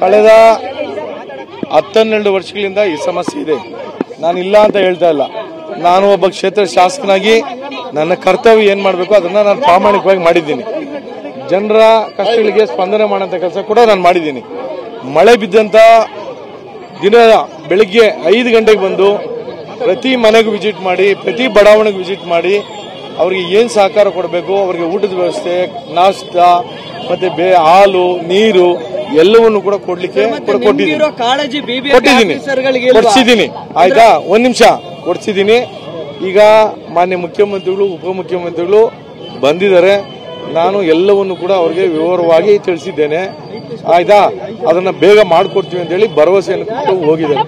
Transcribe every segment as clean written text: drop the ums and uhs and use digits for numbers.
ಕಳೆದ 10-12 ವರ್ಷಗಳಿಂದ ಈ ಸಮಸ್ಯೆ ಇದೆ. ನಾನು ಇಲ್ಲ ಅಂತ ಹೇಳ್ತಾ ಇಲ್ಲ. ನಾನು ಒಬ್ಬ ಕ್ಷೇತ್ರ ಶಾಸಕನಾಗಿ ನನ್ನ ಕರ್ತವ್ಯ ಏನ್ ಮಾಡಬೇಕು ಅದನ್ನ ನಾನು ಪ್ರಾಮಾಣಿಕವಾಗಿ ಮಾಡಿದ್ದೀನಿ. ಜನರ ಕಷ್ಟಗಳಿಗೆ ಸ್ಪಂದನೆ ಮಾಡೋಂಥ ಕೆಲಸ ಕೂಡ ನಾನು ಮಾಡಿದ್ದೀನಿ. ಮಳೆ ಬಿದ್ದಂತ ದಿನ ಬೆಳಿಗ್ಗೆ 5 ಗಂಟೆಗೆ ಬಂದು ಪ್ರತಿ ಮನೆಗೂ ವಿಸಿಟ್ ಮಾಡಿ, ಪ್ರತಿ ಬಡಾವಣೆಗೂ ವಿಸಿಟ್ ಮಾಡಿ, ಅವ್ರಿಗೆ ಏನ್ ಸಹಕಾರ ಕೊಡಬೇಕು, ಅವ್ರಿಗೆ ಊಟದ ವ್ಯವಸ್ಥೆ, ನಾಷ್ಟ ಮತ್ತೆ ಹಾಲು, ನೀರು ಎಲ್ಲವನ್ನು ಕೂಡ ಕೊಡ್ಸಿದ್ದೀನಿ. ಆಯ್ತಾ, ಒಂದ್ ನಿಮಿಷ ಕೊಡ್ಸಿದ್ದೀನಿ. ಈಗ ಮಾನ್ಯ ಮುಖ್ಯಮಂತ್ರಿಗಳು, ಉಪಮುಖ್ಯಮಂತ್ರಿಗಳು ಬಂದಿದ್ದಾರೆ. ನಾನು ಎಲ್ಲವನ್ನು ಕೂಡ ಅವ್ರಿಗೆ ವಿವರವಾಗಿ ತಿಳಿಸಿದ್ದೇನೆ. ಆಯ್ತಾ, ಅದನ್ನ ಬೇಗ ಮಾಡ್ಕೊಡ್ತೀವಿ ಅಂತ ಹೇಳಿ ಭರವಸೆಯನ್ನು ಕೊಟ್ಟು ಹೋಗಿದ್ದಾರೆ.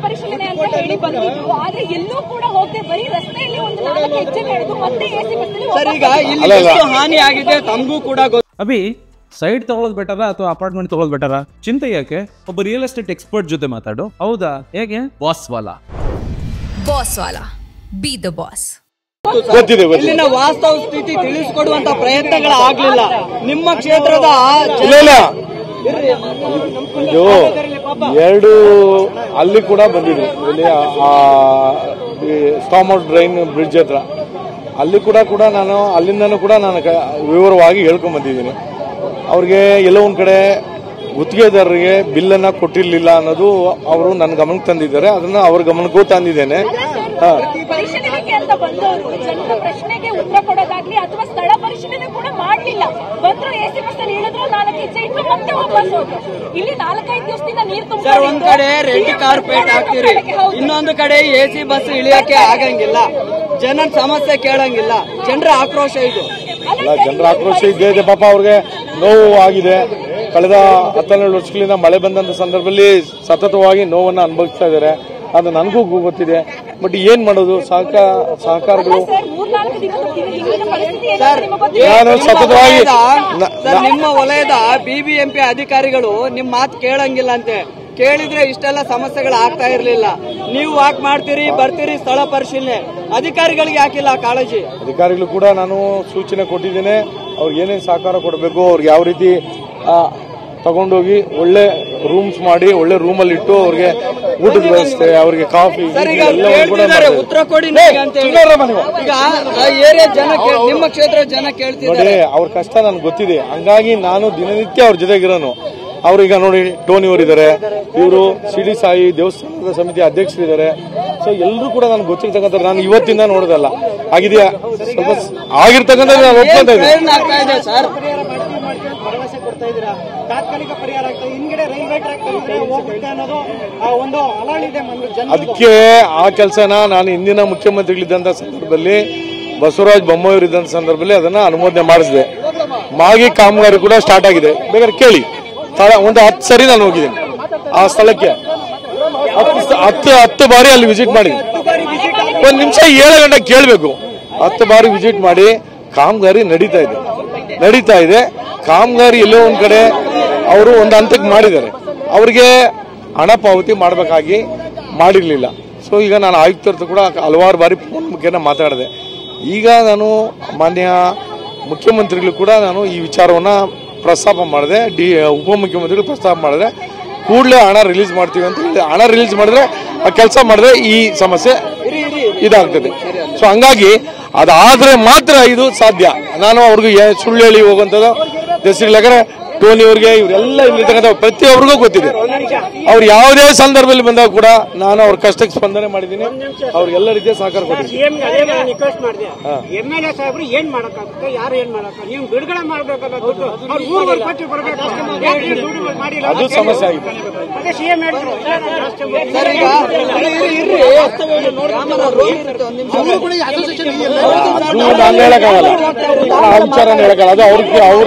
ಅಭಿ, ಸೈಡ್ ತಗೊಳ್ಳೋದು ಬೆಟರ ಅಥವಾ ಅಪಾರ್ಟ್ಮೆಂಟ್ ತಗೊಳ್ಳೋದು ಬೆಟರ? ಚಿಂತೆ ಯಾಕೆ, ಒಬ್ಬ ರಿಯಲ್ ಎಸ್ಟೇಟ್ ಎಕ್ಸ್ಪರ್ಟ್ ಜೊತೆ ಮಾತಾಡು. ಹೌದಾ? ಹೇಗೆ? Boss Vala B the boss. ಇಲ್ಲಿನ ವಾಸ್ತವ ಸ್ಥಿತಿ ತಿಳಿಸಿಕೊಡುವಂತ ಪ್ರಯತ್ನಗಳಾಗ್ಲಿಲ್ಲ. ನಿಮ್ಮ ಕ್ಷೇತ್ರದ ಇದು 2 ಅಲ್ಲಿ ಕೂಡ ಬಂದಿದ್ರು. ಇಲ್ಲಿ ಸ್ಟಾಮ್ ಔಟ್ ಡ್ರೈನ್ ಬ್ರಿಡ್ಜ್ ಹತ್ರ ಅಲ್ಲಿ ಕೂಡ ನಾನು ಅಲ್ಲಿಂದನೂ ಕೂಡ ನಾನು ವಿವರವಾಗಿ ಹೇಳ್ಕೊಂಡ್ ಬಂದಿದ್ದೀನಿ. ಅವ್ರಿಗೆ ಎಲ್ಲೋ ಒಂದ್ ಕಡೆ ಗುತ್ತಿಗೆದಾರರಿಗೆ ಬಿಲ್ಲನ್ನ ಕೊಟ್ಟಿರ್ಲಿಲ್ಲ ಅನ್ನೋದು ಅವರು ನನ್ನ ಗಮನಕ್ಕೆ ತಂದಿದ್ದಾರೆ. ಅದನ್ನ ಅವ್ರ ಗಮನಕ್ಕೂ ತಂದಿದ್ದೇನೆ. ಪ್ರಶ್ನೆಗೆ ಉತ್ತರ ಕೊಡೋದಾಗ್ಲಿ ಅಥವಾ ಸ್ಥಳ ಪರಿಶೀಲನೆ ಕೂಡ ಮಾಡಲಿಲ್ಲ. ಬಂದ್ರು ಎಸಿ ಬಸ್ ಅಲ್ಲಿ ಹೇಳಿದ್ರು 4 ಹೆಜ್ಜೆ ಇಟ್ಟು ಮತ್ತೆ ವಾಪಸ್ ಹೋದ್ರು. ಇಲ್ಲಿ 4-5 ದಿವಸದಿಂದ ನೀರು ತುಂಬ. ಒಂದ್ ಕಡೆ ರೆಡ್ ಕಾರ್ಪೆಟ್ ಹಾಕ್ತಿರಿ, ಇನ್ನೊಂದು ಕಡೆ ಎಸಿ ಬಸ್ ಇಳಿಯಕ್ಕೆ ಆಗಂಗಿಲ್ಲ, ಜನರ ಸಮಸ್ಯೆ ಕೇಳಂಗಿಲ್ಲ. ಜನರ ಆಕ್ರೋಶ ಇದು. ಜನರ ಆಕ್ರೋಶ ಇದೆ. ಪಾಪ ಅವ್ರಿಗೆ ನೋವು ಆಗಿದೆ. ಕಳೆದ 10-12 ವರ್ಷಗಳಿಂದ ಮಳೆ ಬಂದಂತ ಸಂದರ್ಭದಲ್ಲಿ ಸತತವಾಗಿ ನೋವನ್ನ ಅನುಭವಿಸ್ತಾ ಇದ್ದಾರೆ. ಅದು ನನಗೂ ಗೊತ್ತಿದೆ. ಬಟ್ ಏನ್ ಮಾಡೋದು, ಸಹಕಾರಗಳು ಸತತವಾಗಿ ನಿಮ್ಮ ವಲಯದ ಬಿಬಿಎಂಪಿ ಅಧಿಕಾರಿಗಳು ನಿಮ್ ಮಾತು ಕೇಳಂಗಿಲ್ಲ ಅಂತೆ. ಕೇಳಿದ್ರೆ ಇಷ್ಟೆಲ್ಲ ಸಮಸ್ಯೆಗಳು ಆಗ್ತಾ ಇರ್ಲಿಲ್ಲ. ನೀವು ವಾಕ್ ಮಾಡ್ತೀರಿ, ಬರ್ತೀರಿ, ಸ್ಥಳ ಪರಿಶೀಲನೆ. ಅಧಿಕಾರಿಗಳಿಗೆ ಯಾಕಿಲ್ಲ ಕಾಳಜಿ? ಅಧಿಕಾರಿಗಳು ಕೂಡ ನಾನು ಸೂಚನೆ ಕೊಟ್ಟಿದ್ದೇನೆ. ಅವ್ರಿಗೆ ಏನೇನು ಸಹಕಾರ ಕೊಡಬೇಕು, ಅವ್ರಿಗೆ ಯಾವ ರೀತಿ ತಗೊಂಡೋಗಿ ಒಳ್ಳೆ ರೂಮ್ಸ್ ಮಾಡಿ ಒಳ್ಳೆ ರೂಮಲ್ಲಿ ಇಟ್ಟು ಅವ್ರಿಗೆ ಊಟದ ವ್ಯವಸ್ಥೆ, ಅವ್ರಿಗೆ ಕಾಫಿ ಉತ್ತರ ಕೊಡಿ. ನಿಮ್ಮ ಕ್ಷೇತ್ರ ಜನ ಕೇಳ್ತಿದ್ದಾರೆ. ಅವ್ರ ಕಷ್ಟ ನನ್ಗೆ ಗೊತ್ತಿದೆ. ಹಂಗಾಗಿ ನಾನು ದಿನನಿತ್ಯ ಅವ್ರ ಜೊತೆಗಿರೋನು. ಅವ್ರೀಗ ನೋಡಿ ಟೋನಿ ಅವರಿದ್ದಾರೆ, ಇವರು ಸಿಡಿ ಸಾಯಿ ದೇವಸ್ಥಾನದ ಸಮಿತಿ ಅಧ್ಯಕ್ಷರಿದ್ದಾರೆ. ಸೊ ಎಲ್ಲರೂ ಕೂಡ ನನಗೆ ಗೊತ್ತಿರ್ತಕ್ಕಂಥ, ನಾನು ಇವತ್ತಿಂದ ನೋಡೋದಲ್ಲ, ಆಗಿದೆಯಾ ಸ್ವಲ್ಪ ಆಗಿರ್ತಕ್ಕಂಥ ನಾನು ಒಪ್ಕೊಂತ ಇದ್ದೀನಿ. ಅದಕ್ಕೆ ಆ ಕೆಲಸನ ನಾನು ಹಿಂದಿನ ಮುಖ್ಯಮಂತ್ರಿಗಳಿದ್ದಂತ ಸಂದರ್ಭದಲ್ಲಿ, ಬಸವರಾಜ ಬೊಮ್ಮಾಯಿಯವರಿದ್ದಂತ ಸಂದರ್ಭದಲ್ಲಿ ಅದನ್ನ ಅನುಮೋದನೆ ಮಾಡಿಸಿದೆ. ಮಾಗಿ ಕಾಮಗಾರಿ ಕೂಡ ಸ್ಟಾರ್ಟ್ ಆಗಿದೆ. ಬೇಕಾದ್ರೆ ಕೇಳಿ, ಒಂದು 10 ಸರಿ ನಾನು ಹೋಗಿದ್ದೀನಿ ಆ ಸ್ಥಳಕ್ಕೆ. 10 ಬಾರಿ ಅಲ್ಲಿ ವಿಸಿಟ್ ಮಾಡಿದ್ದೀನಿ. ಒಂದ್ ನಿಮಿಷ 7 ಗಂಟೆ ಕೇಳಬೇಕು. 10 ಬಾರಿ ವಿಸಿಟ್ ಮಾಡಿ ಕಾಮಗಾರಿ ನಡೀತಾ ಇದೆ. ಕಾಮಗಾರಿ ಎಲ್ಲೋ ಒಂದ್ ಕಡೆ ಅವರು ಒಂದು ಹಂತಕ್ಕೆ ಮಾಡಿದ್ದಾರೆ. ಅವ್ರಿಗೆ ಹಣ ಪಾವತಿ ಮಾಡಬೇಕಾಗಿ ಮಾಡಿರ್ಲಿಲ್ಲ. ಸೊ ಈಗ ನಾನು ಆಯುಕ್ತರದ್ದು ಕೂಡ ಹಲವಾರು ಬಾರಿ ಫೋನ್ ಮುಖೇನ ಮಾತಾಡಿದೆ. ಈಗ ನಾನು ಮಾನ್ಯ ಮುಖ್ಯಮಂತ್ರಿಗಳು ಕೂಡ ನಾನು ಈ ವಿಚಾರವನ್ನ ಪ್ರಸ್ತಾಪ ಮಾಡಿದೆ. ಉಪಮುಖ್ಯಮಂತ್ರಿಗಳು ಪ್ರಸ್ತಾಪ ಮಾಡಿದ್ರೆ ಕೂಡಲೇ ಹಣ ರಿಲೀಸ್ ಮಾಡ್ತೀವಿ ಅಂತ ಹೇಳಿ. ಹಣ ರಿಲೀಸ್ ಮಾಡಿದ್ರೆ ಆ ಕೆಲಸ ಮಾಡಿದ್ರೆ ಈ ಸಮಸ್ಯೆ ಇದಾಗ್ತದೆ. ಸೊ ಹಂಗಾಗಿ ಅದಾದ್ರೆ ಮಾತ್ರ ಇದು ಸಾಧ್ಯ. ನಾನು ಅವ್ರಿಗೆ ಸುಳ್ಳು ಹೇಳಿ ಹೋಗುವಂಥದ್ದು ಹೆಸರಿಲ್ಲ. ಟೋನಿ ಅವ್ರಿಗೆ, ಇವರೆಲ್ಲ ಇಲ್ಲಿರ್ತಕ್ಕಂಥ ಪ್ರತಿಯೊಬ್ಬರಿಗೂ ಗೊತ್ತಿದೆ. ಅವ್ರು ಯಾವುದೇ ಸಂದರ್ಭದಲ್ಲಿ ಬಂದಾಗ ಕೂಡ ನಾನು ಅವ್ರ ಕಷ್ಟಕ್ಕೆ ಸ್ಪಂದನೆ ಮಾಡಿದ್ದೀನಿ. ಅವ್ರಿಗೆಲ್ಲ ರೀತಿಯ ಸಹಕಾರ ಕೊಟ್ಟಿದ್ದೀನಿ. ಅದು ಸಮಸ್ಯೆ ಆಗಿದೆ. ನಾನು ಹೇಳಕ್ಕಾಗಲ್ಲ, ಆ ವಿಚಾರ ಹೇಳಕ್ಕಾಗಲ್ಲ. ಅದು ಅವ್ರಿಗೆ ಅವರ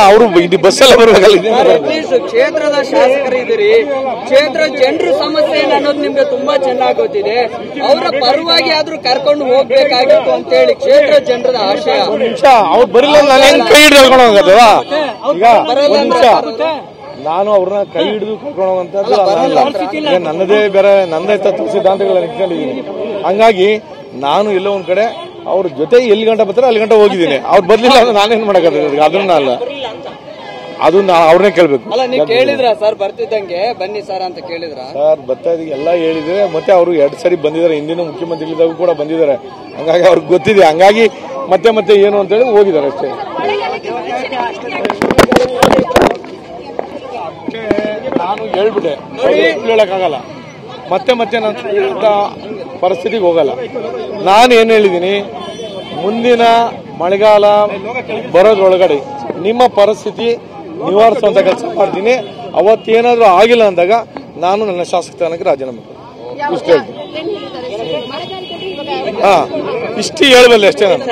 ಅವರು ಬಸ್ಸೆಲ್ಲ ಬರಬೇಕಲ್ಲ. ಕ್ಷೇತ್ರದ ಶಾಸಕರಿದ್ದೀರಿ, ಕ್ಷೇತ್ರ ಜನರ ಸಮಸ್ಯೆ ಅನ್ನೋದು ನಿಮ್ಗೆ ತುಂಬಾ ಚೆನ್ನಾಗಿ ಗೊತ್ತಿದೆ. ಅವರ ಪರವಾಗಿ ಆದ್ರೂ ಕರ್ಕೊಂಡು ಹೋಗ್ಬೇಕಾಗಿತ್ತು ಅಂತ ಹೇಳಿ ಕ್ಷೇತ್ರ ಜನರದ ಆಶಯ. ನಿಮಿಷ ಅವ್ರು ಬರಲಿಲ್ಲ, ನಾನು ಹೆಂಗ್ ಕೈ ಹಿಡ್ಕೊಂಡು ಹೋಗತ್ತವಾ? ಈಗ ನಾನು ಅವ್ರನ್ನ ಕೈ ಹಿಡಿದು ಕರ್ಕೊಂಡು ಹೋಗುವಂತದ್ದು ನನ್ನದೇ ಬೇರೆ ನನ್ನದೇ ತತ್ವ ಸಿದ್ಧಾಂತಗಳನ್ನ ಇಟ್ಕೊಂಡಿದ್ದೀನಿ. ಹಂಗಾಗಿ ನಾನು ಎಲ್ಲೋ ಒಂದ್ ಕಡೆ ಅವ್ರ ಜೊತೆ ಎಲ್ಲಿ ಗಂಟೆ ಬರ್ತಾರೆ ಅಲ್ಲಿ ಗಂಟೆ ಹೋಗಿದ್ದೀನಿ. ಅವ್ರು ಬರ್ಲಿಲ್ಲ ಅಂದ್ರೆ ನಾನೇನ್ ಮಾಡಕ್ಕಾಗತ್ತೆ? ಅದನ್ನ ಅಲ್ಲ, ಅದು ಅವ್ರನ್ನೇ ಕೇಳ್ಬೇಕು. ಅಲ್ಲ ನೀವು ಕೇಳಿದ್ರ ಸರ್ ಬರ್ತಿದ್ದಂಗೆ ಬನ್ನಿ ಸರ್ ಅಂತ ಕೇಳಿದ್ರ? ಸರ್ ಬರ್ತಾ ಇದೀವಿ ಎಲ್ಲ ಹೇಳಿದ್ರೆ, ಮತ್ತೆ ಅವರು 2 ಸರಿ ಬಂದಿದ್ದಾರೆ, ಹಿಂದಿನ ಮುಖ್ಯಮಂತ್ರಿಗಳಿದ್ದಾಗ ಕೂಡ ಬಂದಿದ್ದಾರೆ. ಹಂಗಾಗಿ ಅವ್ರಿಗೆ ಗೊತ್ತಿದೆ. ಹಂಗಾಗಿ ಮತ್ತೆ ಏನು ಅಂತ ಹೇಳಿ ಹೋಗಿದ್ದಾರೆ ಅಷ್ಟೇ. ನಾನು ಹೇಳ್ಬಿಟ್ಟೆ, ಹೇಳಕ್ಕಾಗಲ್ಲ. ಮತ್ತೆ ನಾನು ಪರಿಸ್ಥಿತಿಗೆ ಹೋಗಲ್ಲ. ನಾನು ಏನು ಹೇಳಿದ್ದೀನಿ, ಮುಂದಿನ ಮಳೆಗಾಲ ಬರೋದ್ರೊಳಗಡೆ ನಿಮ್ಮ ಪರಿಸ್ಥಿತಿ ನಿವಾರಿಸುವಂತ ಕೆಲಸ ಮಾಡ್ತೀನಿ. ಅವತ್ತೇನಾದ್ರೂ ಆಗಿಲ್ಲ ಅಂದಾಗ ನಾನು ನನ್ನ ಶಾಸಕ ಸ್ಥಾನಕ್ಕೆ ರಾಜೀನಾಮೆ ಇಷ್ಟು ಹೇಳ್ತೀನಿ. ಇಷ್ಟು ಹೇಳಬಲ್ಲೆ ಅಷ್ಟೇ ನಾನು.